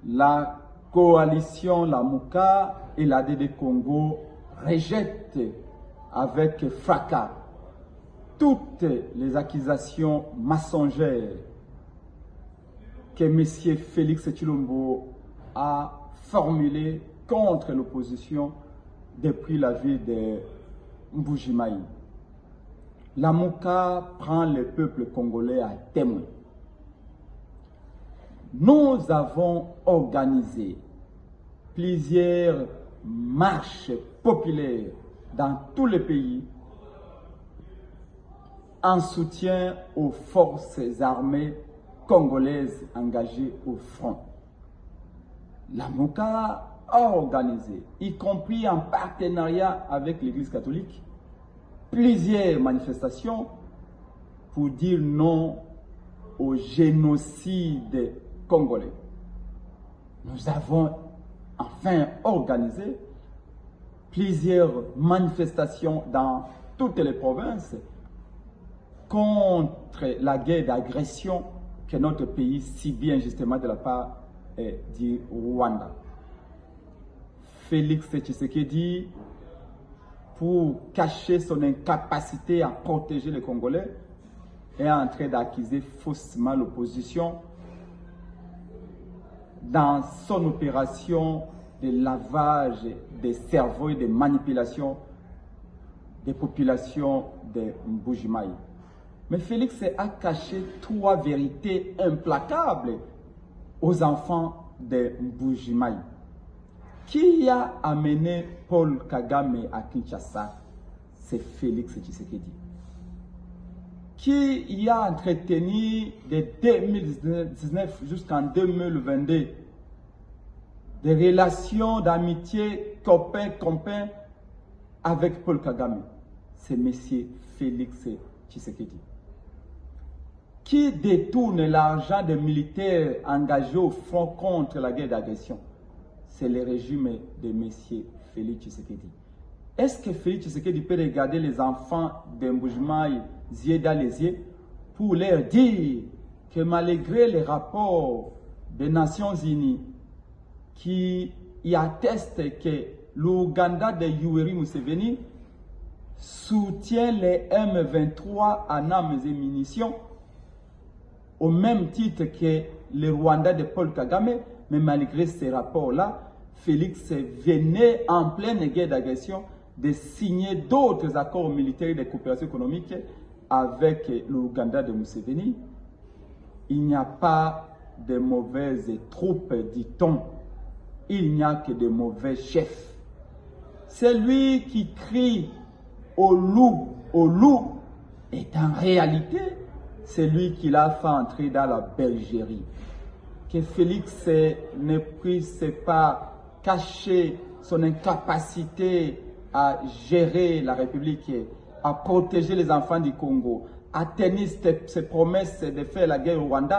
la coalition Lamuka et l'ADD Congo rejettent avec fracas toutes les accusations mensongères que M. Félix Tshilombo a formulées contre l'opposition depuis la ville de Mbujimayi. Lamuka prend le peuple congolais à témoin. Nous avons organisé plusieurs marches populaires dans tous les pays en soutien aux forces armées congolaises engagées au front. Lamuka a organisé, y compris en partenariat avec l'Église catholique, plusieurs manifestations pour dire non au génocide congolais. Nous avons enfin organisé plusieurs manifestations dans toutes les provinces contre la guerre d'agression que notre pays subit injustement de la part du Rwanda. Félix Tshisekedi, pour cacher son incapacité à protéger les Congolais, est en train d'accuser faussement l'opposition dans son opération de lavage des cerveaux et de manipulation des populations de Mbujimayi. Mais Félix a caché trois vérités implacables aux enfants de Mbujimayi. Qui a amené Paul Kagame à Kinshasa? C'est Félix Tshisekedi. Qui y a entretenu de 2019 jusqu'en 2022 des relations d'amitié copain-copain avec Paul Kagame? C'est M. Félix Tshisekedi. Qui détourne l'argent des militaires engagés au front contre la guerre d'agression? C'est le régime de M. Félix Tshisekedi. Est-ce que Félix Tshisekedi peut regarder les enfants de Mbujimayi yeux dans les yeux pour leur dire que malgré les rapports des Nations Unies qui y attestent que l'Ouganda de Yoweri Museveni soutient les M23 en armes et munitions au même titre que le Rwanda de Paul Kagame, mais malgré ces rapports-là, Félix venait en pleine guerre d'agression de signer d'autres accords militaires de coopération économique avec l'Ouganda de Museveni. Il n'y a pas de mauvaises troupes, dit-on. Il n'y a que de mauvais chefs. C'est lui qui crie au loup, est en réalité c'est lui qui l'a fait entrer dans la Belgérie. Que Félix ne puisse pas cacher son incapacité à gérer la République, à protéger les enfants du Congo, à tenir ses promesses de faire la guerre au Rwanda.